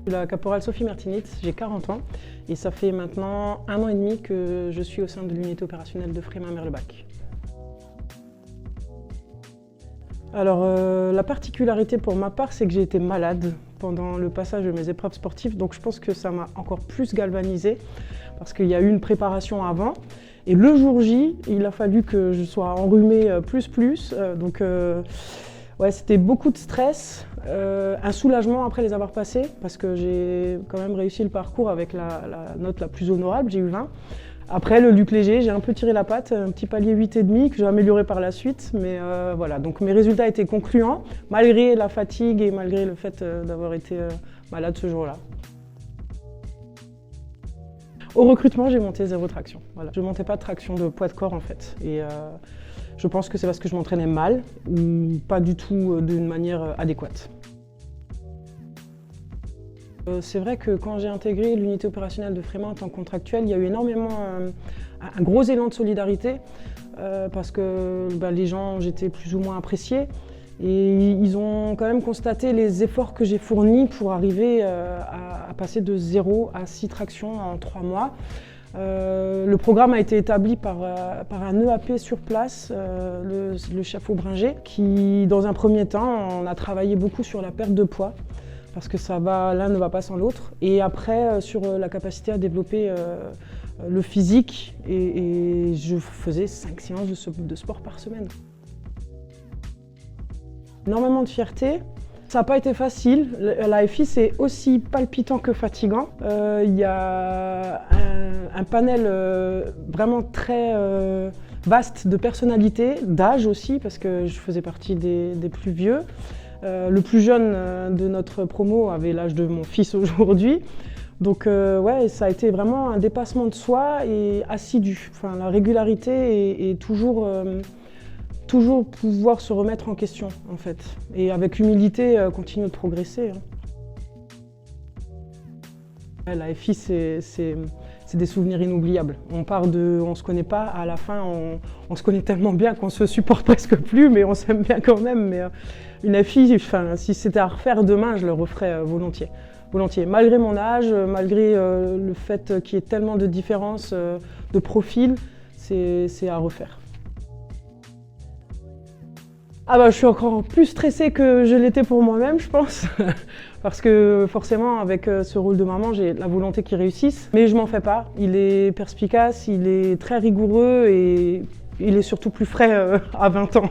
Je suis la caporale Sophie Mertinitz, j'ai 40 ans et ça fait maintenant 1 an et demi que je suis au sein de l'unité opérationnelle de Frémin-Merlebach. Alors la particularité pour ma part, c'est que j'ai été malade pendant le passage de mes épreuves sportives, donc je pense que ça m'a encore plus galvanisée parce qu'il y a eu une préparation avant. Et le jour J, il a fallu que je sois enrhumée donc ouais, c'était beaucoup de stress, un soulagement après les avoir passés parce que j'ai quand même réussi le parcours avec la note la plus honorable, j'ai eu 20. Après le Luc Léger, j'ai un peu tiré la patte, un petit palier 8,5 que j'ai amélioré par la suite, mais voilà, donc mes résultats étaient concluants malgré la fatigue et malgré le fait d'avoir été malade ce jour-là. Au recrutement, j'ai monté 0 traction. Voilà. Je ne montais pas de traction de poids de corps en fait. Et je pense que c'est parce que je m'entraînais mal ou pas du tout d'une manière adéquate. C'est vrai que quand j'ai intégré l'unité opérationnelle de Frémin en tant que contractuel, il y a eu énormément un gros élan de solidarité parce que les gens, j'étais plus ou moins appréciée. Et ils ont quand même constaté les efforts que j'ai fournis pour arriver à passer de 0 à 6 tractions en 3 mois. Le programme a été établi par un EAP sur place, le chef Aubringer, qui dans un premier temps, on a travaillé beaucoup sur la perte de poids, parce que l'un ne va pas sans l'autre. Et après, sur la capacité à développer le physique, et je faisais 5 séances de sport par semaine. Énormément de fierté. Ça n'a pas été facile. La FI, c'est aussi palpitant que fatigant. Il y a un panel vraiment très vaste de personnalités, d'âge aussi, parce que je faisais partie des plus vieux. Le plus jeune de notre promo avait l'âge de mon fils aujourd'hui. Donc ouais, ça a été vraiment un dépassement de soi et assidu. Enfin, la régularité est toujours pouvoir se remettre en question, en fait. Et avec humilité, continuer de progresser. La FI, c'est des souvenirs inoubliables. On part on se connaît pas, à la fin, on se connaît tellement bien qu'on se supporte presque plus, mais on s'aime bien quand même. Mais une FI, si c'était à refaire demain, je le referais volontiers. Malgré mon âge, malgré le fait qu'il y ait tellement de différences de profil, c'est à refaire. Je suis encore plus stressée que je l'étais pour moi-même, je pense. Parce que forcément, avec ce rôle de maman, j'ai la volonté qu'il réussisse. Mais je m'en fais pas. Il est perspicace, il est très rigoureux et il est surtout plus frais à 20 ans.